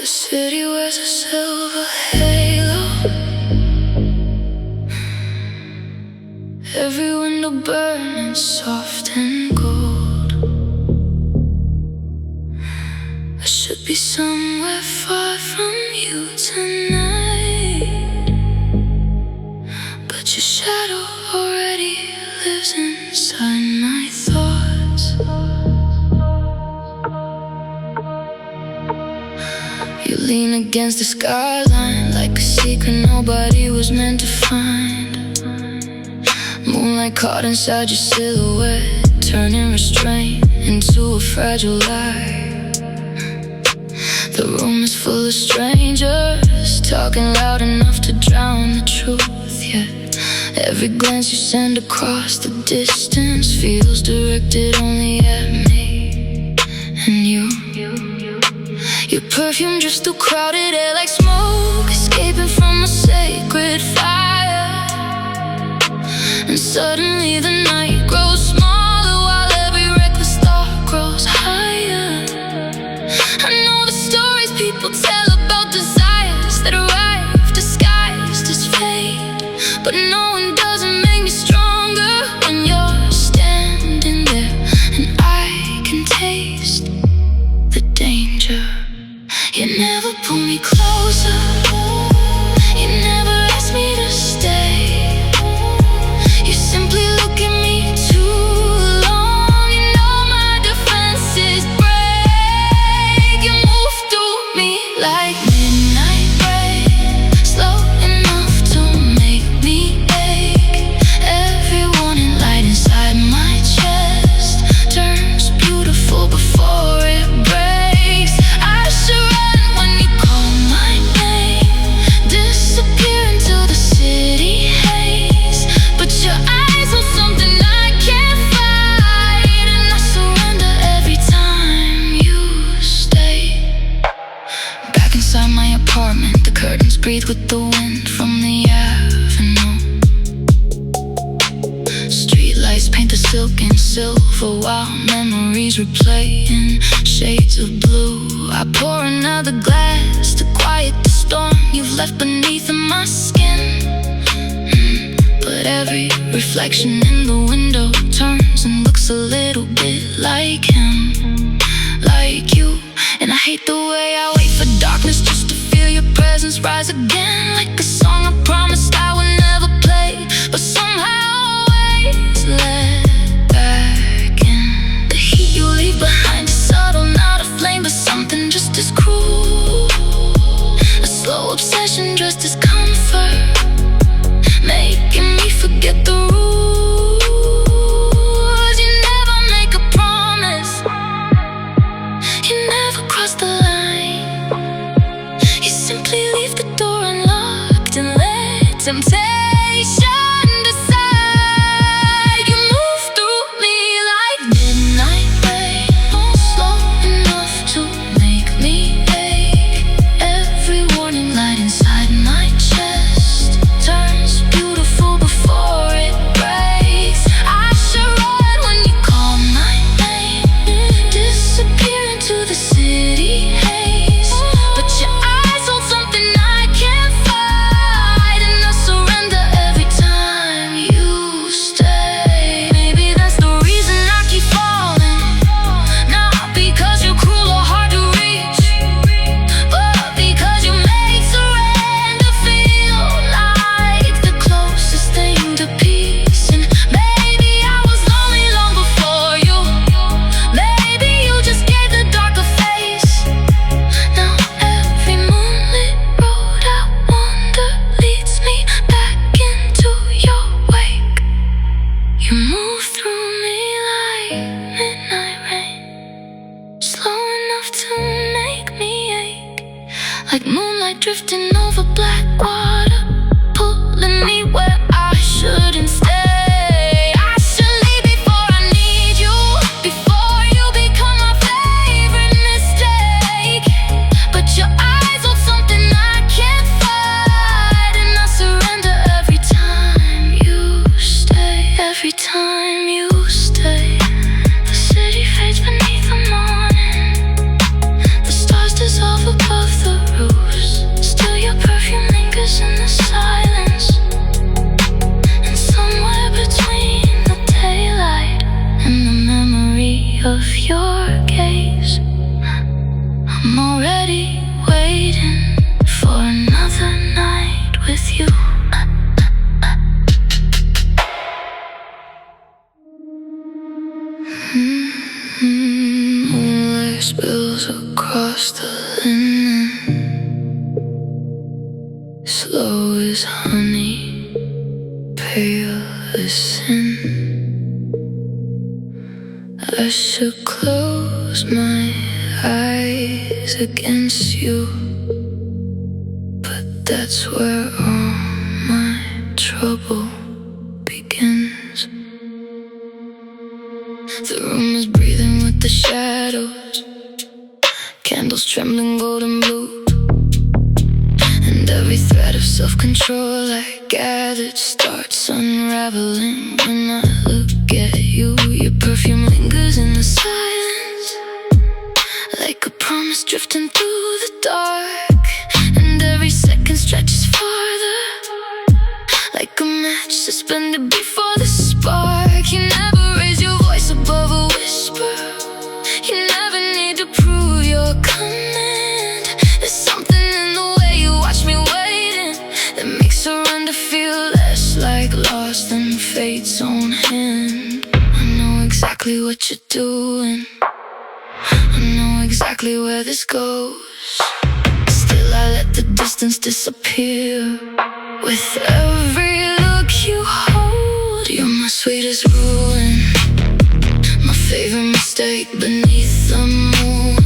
The city wears a silver halo. Every window burning soft and gold. I should be somewhere far from you tonight, but your shadow already lives inside my thoughts. You lean against the skyline like a secret nobody was meant to find. Moonlight caught inside your silhouette, turning restraint into a fragile lie. The room is full of strangers, talking loud enough to drown the truth. Yet every glance you send across the distance feels directed only at me and you. Your perfume drifts through crowded air like smoke, escaping from a sacred fire. And suddenly the night grows smaller while every reckless thought grows higher. I know the stories people tell about desires that arrive disguised as fate, but knowing doesn't make me stronger when you're standing there and I can taste the danger. You never pull me closer, you never ask me to stay. You simply look at me too long, you know my defenses break. You move through me like midnight rain, slow enough to make me ache. Every warning light inside my chest turns beautiful before it breaks. I should run when you call my name, disappear into the city haze, but your eyes hold something I can't fight, and I surrender every time you stay. Back inside my apartment, the curtains breathe with the wind from the avenue. Streetlights paint the silk in silver while memories replay in shades of blue. I pour another glass to quiet the storm you've left beneath my skin. But every reflection in the window turns and looks a little bit like him, like you. And I hate the way I wait for darkness just to feel your presence rise again, like a song I promised I would never play, but somehow always let back in. The heat you leave behind is subtle, not a flame, but something just as cruel. A slow obsession dressed as comfort, making me forget the rules. You never make a promise, you never cross the line. You simply leave the door unlocked and let temptation decide. You move through me like midnight rain, slow enough to make me ache. Every warning light inside my chest turns beautiful before it breaks. I should run when you call my name, disappear into the city haze, but your eyes hold something I can't fight, and I surrender every time you stay. Maybe that's the reason I keep falling, not because you're cruel or hard to reach, but because you make surrender feel like the closest thing to peace. And maybe I was lonely long before you, maybe you just gave the dark a face. Now every moonlit road I wander leads me back into your wake. You move through me like midnight rain, slow enough to make me ache, like moonlight drifting over black water, pulling me where I shouldn't stay. I should leave before I need you, before you become my favorite mistake, but your eyes hold something I can't fight, and I surrender every time you stay. Every time you stay. The city fades beneath the morning, the stars dissolve above the your gaze. I'm already waiting for another night with you. Moonlight spills across the linen, slow as honey, pale as sin. I should close my eyes against you, but that's where all my trouble begins. The room is breathing with the shadows, candles trembling golden blue, and every thread of self-control I gathered starts unraveling when I look at you. Your perfume lingers in the silence, like a promise drifting through the dark, and every second stretches farther, like a match suspended before the spark. You never raise your voice above a whisper, you never need to prove your command. There's something in the way you watch me waiting that makes surrender feel less like lost than fate's own hand. I know exactly what you're doing, I know exactly where this goes. Still I let the distance disappear with every look you hold. You're my sweetest ruin, my favorite mistake beneath the moon,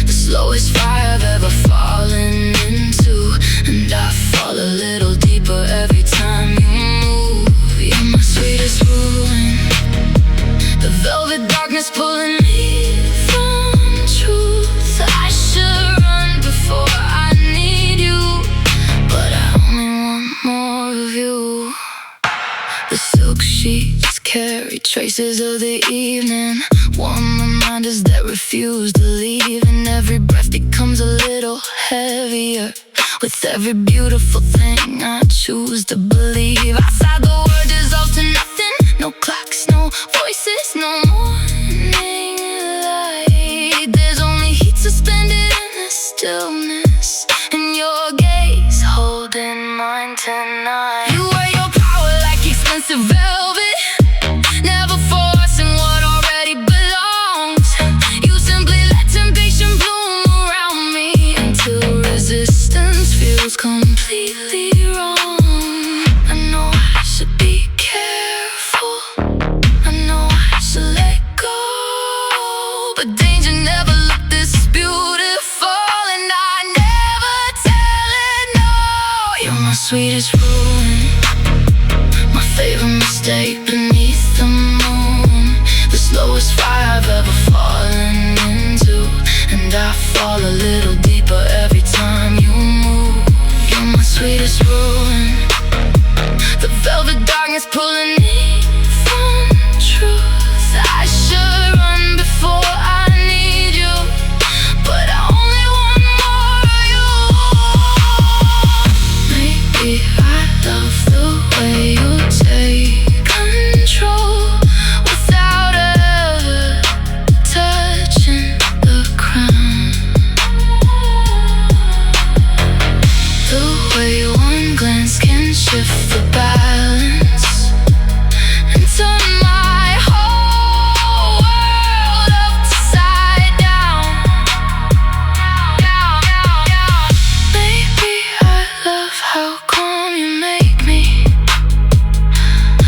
the slowest fire I've ever fallen into, and I fall a little deeper every time you move. You're my sweetest ruin, the velvet darkness pulling me from truth. I should run before I need you, but I only want more of you. The silk sheets carry traces of the evening, warm reminders that refuse to leave, and every breath becomes a little heavier with every beautiful thing I choose to believe. Outside the world dissolves to nothing, no clocks, no voices, no morning light. There's only heat suspended in the stillness, and your gaze holding mine tonight. You wear your power like expensive velvet, never forcing what already belongs. You simply let temptation bloom around me until resistance feels completely wrong. I know I should be careful, I know I should let go, but danger never looked this beautiful, and I never tell it no. You're my sweetest ruin, my favorite mistake beneath the moon, the slowest fire I've ever fallen into, and I fall a little deeper every time you move. You're my sweetest ruin, the velvet darkness pulling me from truth. I should run before I need you, but I only want more of you. Maybe I love the way you take control without ever touching the crown, the way one glance can shift the balance and turn my whole world upside down. Maybe I love how calm you make me,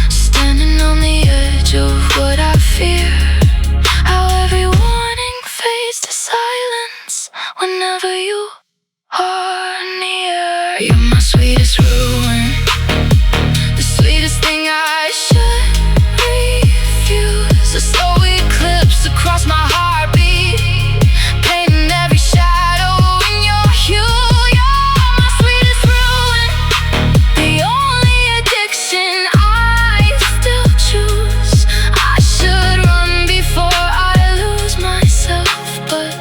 standing on the edge of what I fear, how every warning fades to silence whenever you are near. You're my sweetest ruin, the sweetest thing I should refuse, a slow eclipse across my heartbeat, painting every shadow in your hue. You're my sweetest ruin, the only addiction I still choose. I should run before I lose myself, but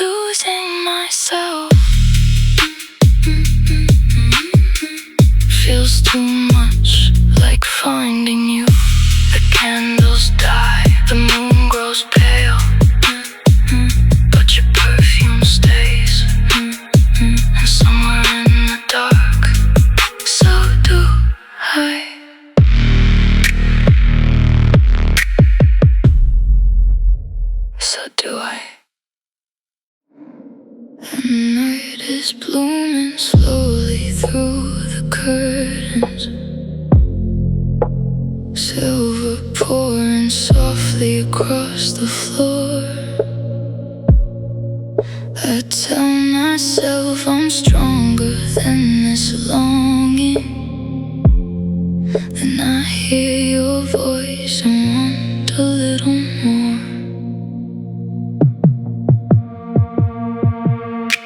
losing myself so do I. The night is blooming slowly through the curtains, silver pouring softly across the floor. I tell myself I'm stronger than this longing. Then I hear your voice and want a little more.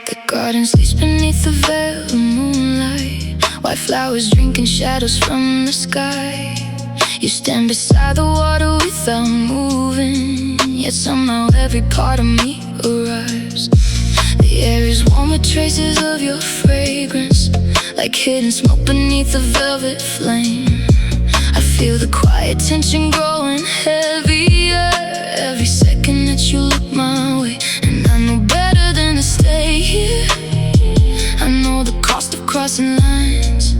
The garden sleeps beneath the veil of moonlight, white flowers drinking shadows from the sky. You stand beside the water without moving, yet somehow every part of me arrives. The air is warm with traces of your fragrance, like hidden smoke beneath a velvet flame. I feel the quiet tension growing heavier every second that you look my way. And I know better than to stay here. I know the cost of crossing lines,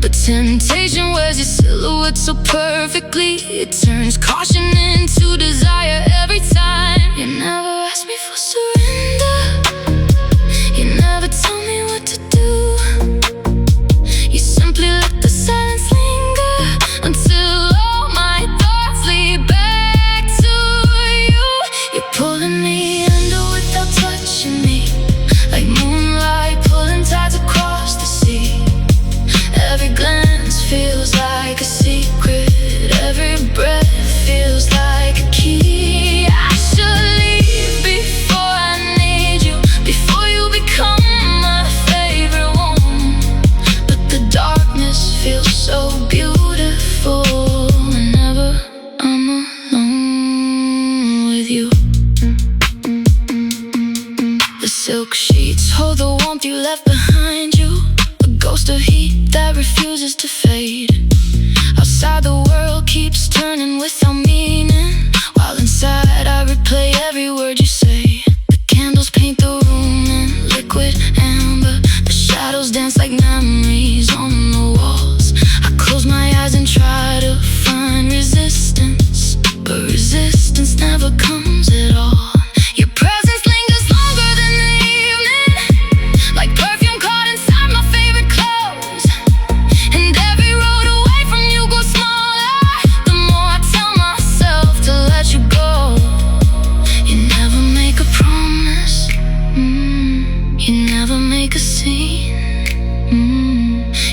but temptation wears your silhouette so perfectly. It turns caution into desire every time. You never ask me for surrender, you never tell me what to do. You simply let the silence linger until all my thoughts lead back to you. You're pulling me under without touching me, like moonlight pulling tides across the sea. Every glance feels like a secret, every breath feels like a key. I should leave before I need you, before you become my favorite one. But the darkness feels so beautiful whenever I'm alone with you. The silk sheets hold the warmth you left behind you, a ghost of heat that refuses to fade. Outside the world keeps turning without meaning, while inside I replay every word you say. The candles paint the room in liquid amber, the shadows dance like memories on the walls. I close my eyes and try to find resistance, but resistance never comes at all. Your presence lingers longer than the evening, like perfume caught inside my favorite clothes. And every road away from you goes smaller, the more I tell myself to let you go. You never make a promise, you never make a scene,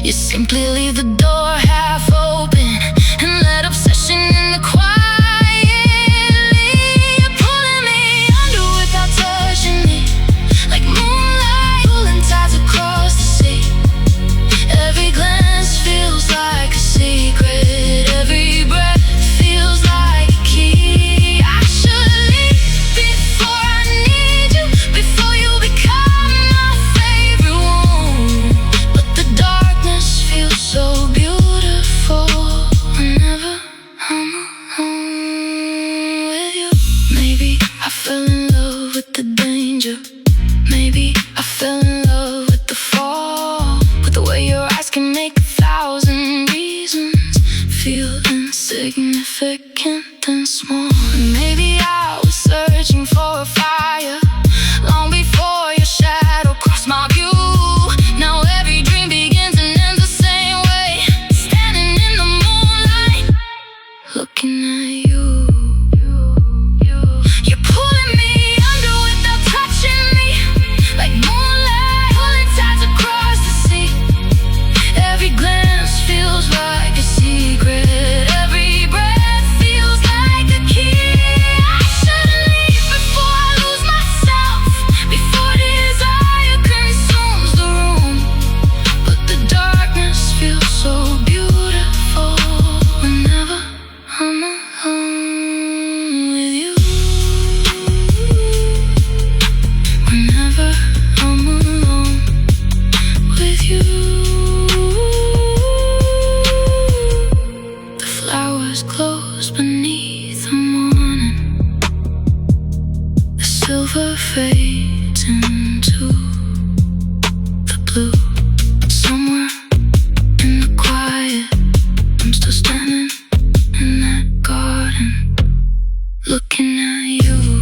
you simply leave the door half open and let obsession in the quiet. You're pulling me under without touching me, like moonlight pulling tides across the sea. Every glance feels like a secret, every breath feels like a key. I should leave before I need you, before you become my favorite one. But the darkness feels so beautiful whenever I'm alone with you. Maybe I fell in love with the danger, maybe I fell in love with the fall, with the way your eyes can make 1,000 reasons feel insignificant and small. And maybe I was searching for a fire long before your shadow crossed my view. Now every dream begins and ends the same way, standing in the moonlight, looking at you. You're pulling me under without touching me, like moonlight pulling tides across the sea. Every glance feels like a secret, every breath feels like a key. I should leave before I lose myself, before desire consumes the room. But the darkness feels so beautiful whenever I'm alone with you. Whenever I'm alone with you. The flowers close beneath the morning, the silver fades into the blue. Somewhere in the quiet, I'm still standing in that garden, looking at you.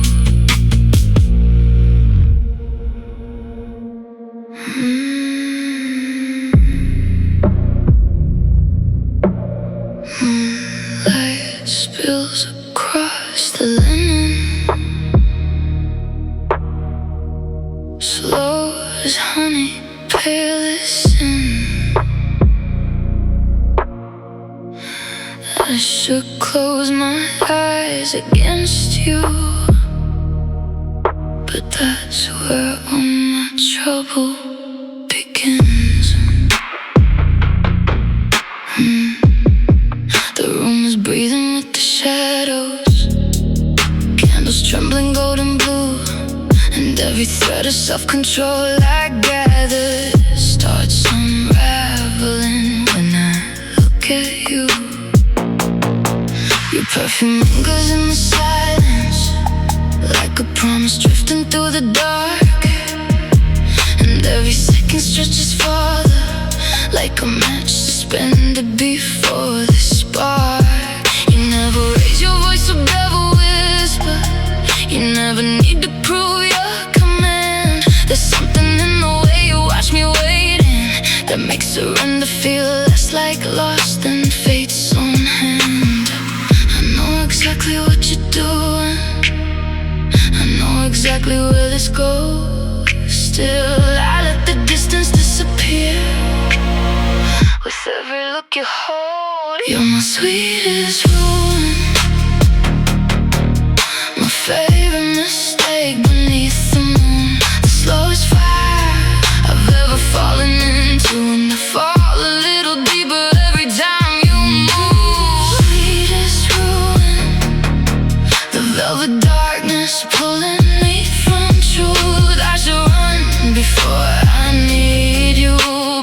'cause honey, pay listen. I should close my eyes against you, but that's where all my trouble begins. The room is breathing with the shadows, candles trembling golden blue, and every thread of self-control I gather starts unraveling when I look at you. Your perfume lingers in the silence, like a promise drifting through the dark, and every second stretches farther, like a match suspended before the spark. You never raise your voice or never whisper, you never need to prove your command. There's something in the way you watch me waiting that makes surrender feel less like lost than fate's own hand. I know exactly what you're doing, I know exactly where this goes. Still, I let the distance disappear with every look you hold. You're my sweetest ruin, my favorite mistake beneath the moon, the slowest fire I've ever fallen into, and I fall a little deeper every time you move. Sweetest ruin, the velvet darkness pulling me from truth. I should run before I need you,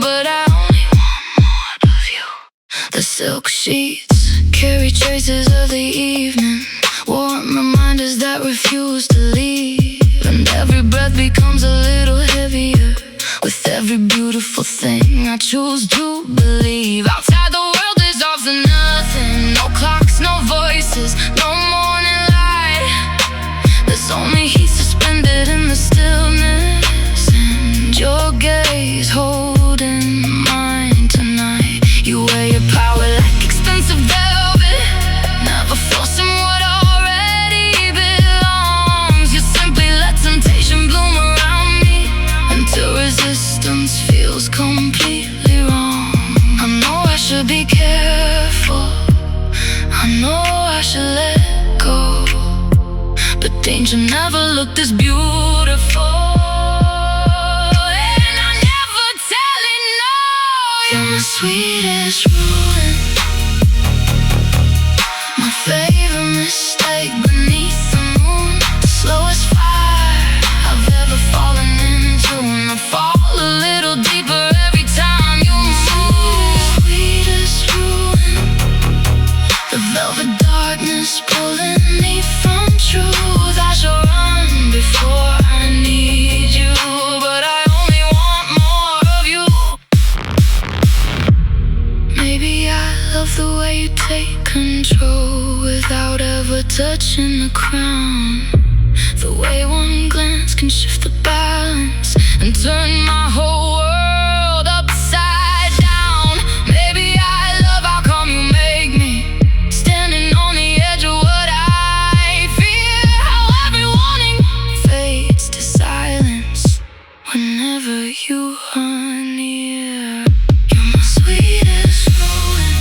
but I only want more of you. The silk sheets carry traces of the evening, warm reminders that refuse to leave, and every breath becomes a little heavier with every beautiful thing I choose to believe. Outside the world is off to nothing, no clocks, no voices, no morning light. There's only heat suspended in the stillness, and your gaze holding mine tonight. You wear your power like expensive velvet, never forcing what already belongs. You simply let temptation bloom around me until resistance feels completely wrong. I know I should be careful, I know I should let go, but danger never looked this beautiful, and I never tell it no. You're my sweetest ruin, my favorite mistake beneath the moon, the slowest fire I've ever fallen into, and I fall a little deeper every time you move. Sweetest ruin, the velvet darkness pulling me from truth. I should run before I need you, but I only want more of you. Maybe I love the way you take control without ever touching the crown, the way one glance can shift the balance and turn my whole world upside down. Maybe I love how calm you make me, standing on the edge of what I fear, how every warning fades to silence whenever you are near. You're my sweetest ruin,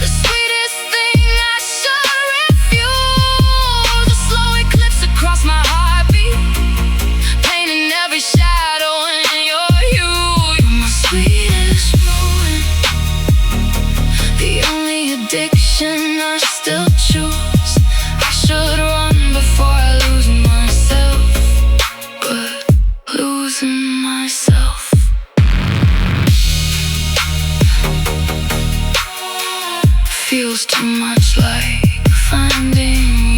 the sweetest thing I should refuse, the slow eclipse across my heartbeat, painting every shadow in your hue. You're my sweetest ruin, the only addiction I still choose. I should run before I lose myself, but losing myself feels too much like finding